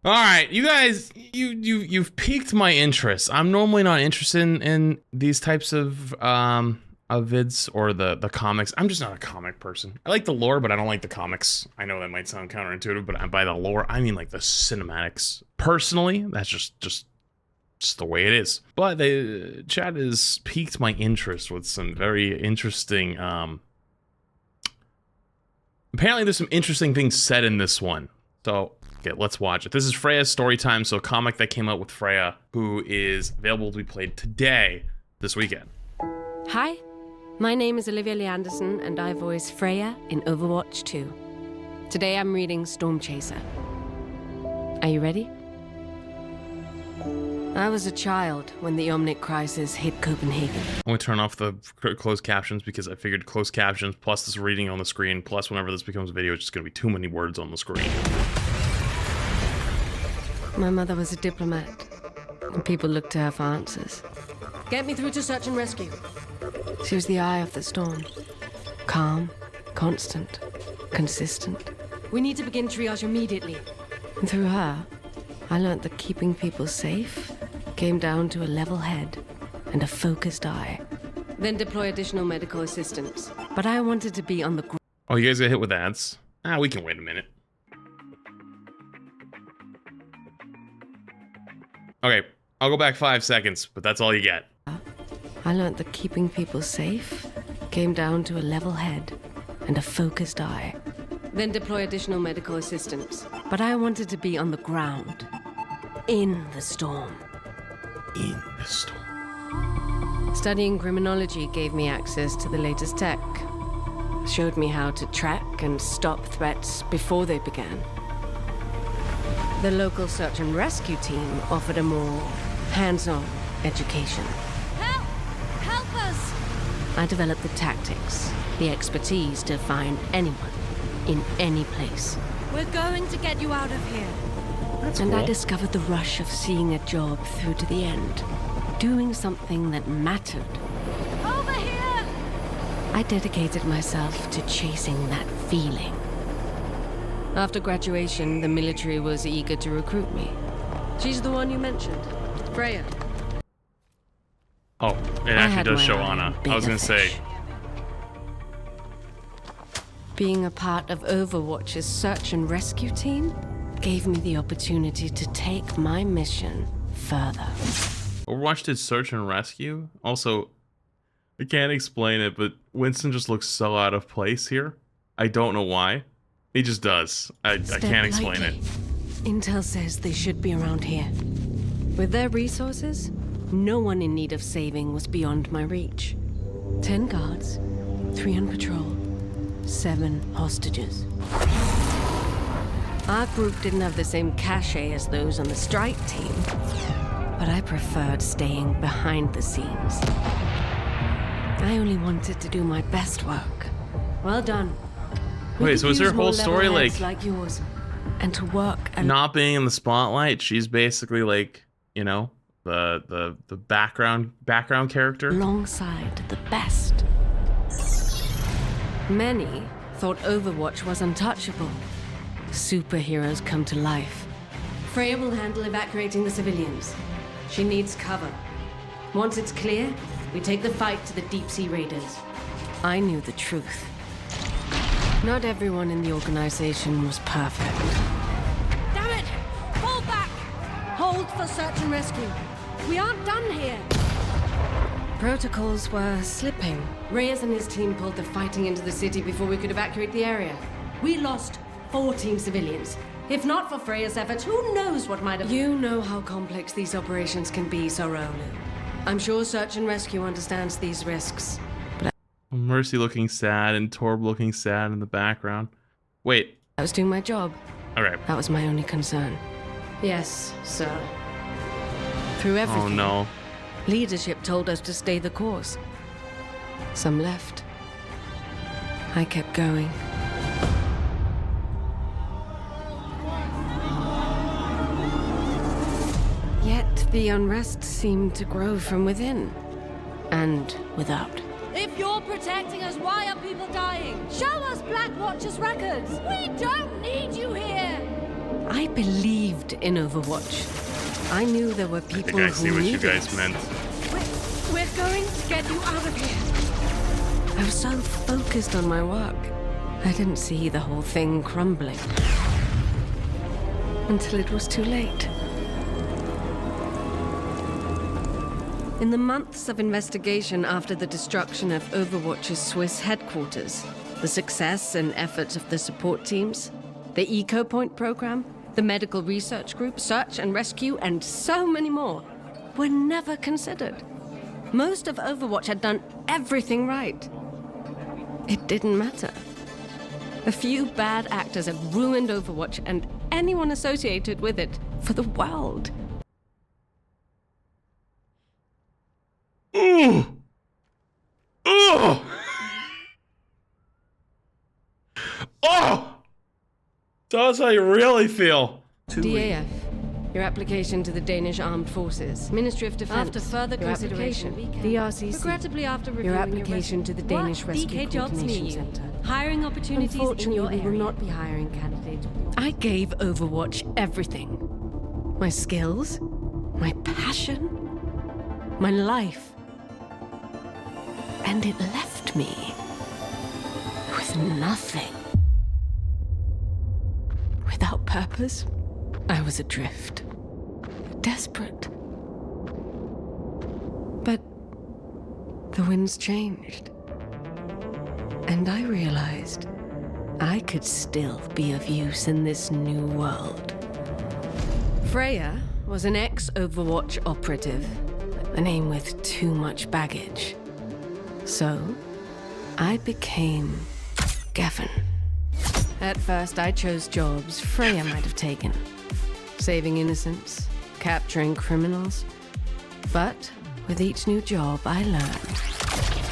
All right, you guys, you've piqued my interest. I'm normally not interested in these types of vids or the comics. I'm just not a comic person. I like the lore, but I don't like the comics. I know that might sound counterintuitive, but by the lore, I mean like the cinematics. Personally, that's just the way it is. But the chat has piqued my interest with some very interesting. Apparently, there's some interesting things said in this one. So. Okay, let's watch it. This is Freya's story time, so a comic that came out with Freya, who is available to be played today, this weekend. Hi, my name is Olivia Lee Anderson, and I voice Freya in Overwatch 2. Today I'm reading Storm Chaser. Are you ready? I was a child when the Omnic crisis hit Copenhagen. I'm going to turn off the closed captions because I figured closed captions, plus this reading on the screen, plus whenever this becomes a video, it's just going to be too many words on the screen. My mother was a diplomat, and people looked to her for answers. Get me through to search and rescue. She was the eye of the storm. Calm, constant, consistent. We need to begin triage immediately. And through her, I learned that keeping people safe came down to a level head and a focused eye. Then deploy additional medical assistance. But I wanted to be on the ground. Oh, you guys got hit with ads? We can wait a minute. Okay, I'll go back 5 seconds, but that's all you get. I learned that keeping people safe came down to a level head and a focused eye. Then deploy additional medical assistance. But I wanted to be on the ground. In the storm. In the storm. Studying criminology gave me access to the latest tech. Showed me how to track and stop threats before they began. The local search and rescue team offered a more hands-on education. Help! Help us! I developed the tactics, the expertise to find anyone, in any place. We're going to get you out of here. That's And cool. I discovered the rush of seeing a job through to the end. Doing something that mattered. Over here! I dedicated myself to chasing that feeling. After graduation, the military was eager to recruit me. She's the one you mentioned, Freya. Oh, it actually does show Anna. I was gonna say. Being a part of Overwatch's search and rescue team gave me the opportunity to take my mission further. Overwatch did search and rescue. Also, I can't explain it, but Winston just looks so out of place here. I don't know why. He just does. I can't explain it. Intel says they should be around here. With their resources, no one in need of saving was beyond my reach. 10 guards, 3 on patrol, 7 hostages. Our group didn't have the same cachet as those on the strike team, but I preferred staying behind the scenes. I only wanted to do my best work. Well done. Wait, so is her whole story like yours, and to work and not being in the spotlight? She's basically like, you know, the background character. alongside the best. Many thought Overwatch was untouchable. Superheroes come to life. Freya will handle evacuating the civilians. She needs cover. Once it's clear, we take the fight to the deep-sea raiders. I knew the truth. Not everyone in the organization was perfect. Damn it! Fall back! Hold for search and rescue. We aren't done here. Protocols were slipping. Reyes and his team pulled the fighting into the city before we could evacuate the area. We lost 14 civilians. If not for Freya's efforts, who knows what might have... You know how complex these operations can be, Sorolu. I'm sure search and rescue understands these risks. Mercy looking sad and Torb looking sad in the background. Wait. I was doing my job. Okay. That was my only concern. Yes, sir. Through everything, Oh no. leadership told us to stay the course. Some left. I kept going. Yet the unrest seemed to grow from within and without. If you're protecting us, why are people dying? Show us Black Watch's records. We don't need you here. I believed in Overwatch. I knew there were I people think I see who what you needed guys us. meant. We're going to get you out of here. I was so focused on my work, I didn't see the whole thing crumbling. Until it was too late. In the months of investigation after the destruction of Overwatch's Swiss headquarters, the success and efforts of the support teams, the Eco Point program, the medical research group, search and rescue, and so many more were never considered. Most of Overwatch had done everything right. It didn't matter. A few bad actors had ruined Overwatch and anyone associated with it for the world. Ooh! Ooh! Oh! Tell us how you really feel. DAF, your application to the Danish Armed Forces, Ministry of Defense. After further your consideration, application. we can. DRCC. Regrettably, after reviewing Your application to the Danish What Rescue DK jobs near Coordination you? Center. Hiring opportunities in Unfortunately, your we area. will not be hiring candidates. I gave Overwatch everything. My skills, my passion, my life. And it left me with nothing. Without purpose, I was adrift. Desperate. But the winds changed. And I realized I could still be of use in this new world. Freya was an ex-Overwatch operative, a name with too much baggage. So, I became Gavin. At first, I chose jobs Freya might have taken. Saving innocents, capturing criminals. But with each new job, I learned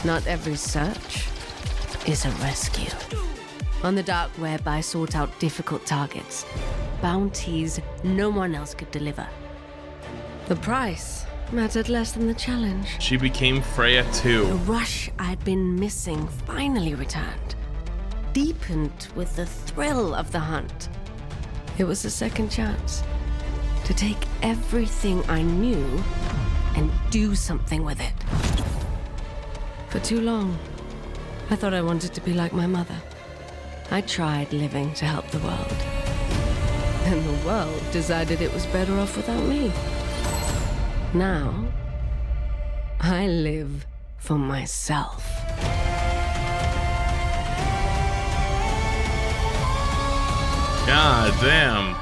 not every search is a rescue. On the dark web, I sought out difficult targets, bounties no one else could deliver. The price mattered less than the challenge. She became Freya too. The rush I'd been missing finally returned, deepened with the thrill of the hunt. It was a second chance to take everything I knew and do something with it. For too long, I thought I wanted to be like my mother. I tried living to help the world. And the world decided it was better off without me. Now, I live for myself. God damn.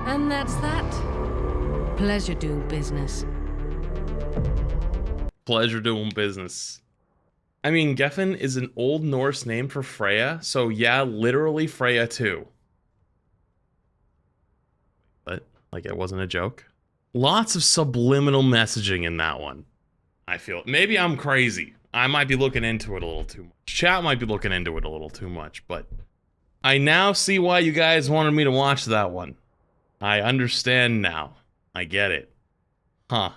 And that's that. Pleasure doing business. Pleasure doing business. I mean, Geffen is an Old Norse name for Freya, so yeah, literally Freya too. But, like, it wasn't a joke. Lots of subliminal messaging in that one. I feel. Maybe I'm crazy. I might be looking into it a little too much. Chat might be looking into it a little too much, but I now see why you guys wanted me to watch that one. I understand now. I get it. Huh.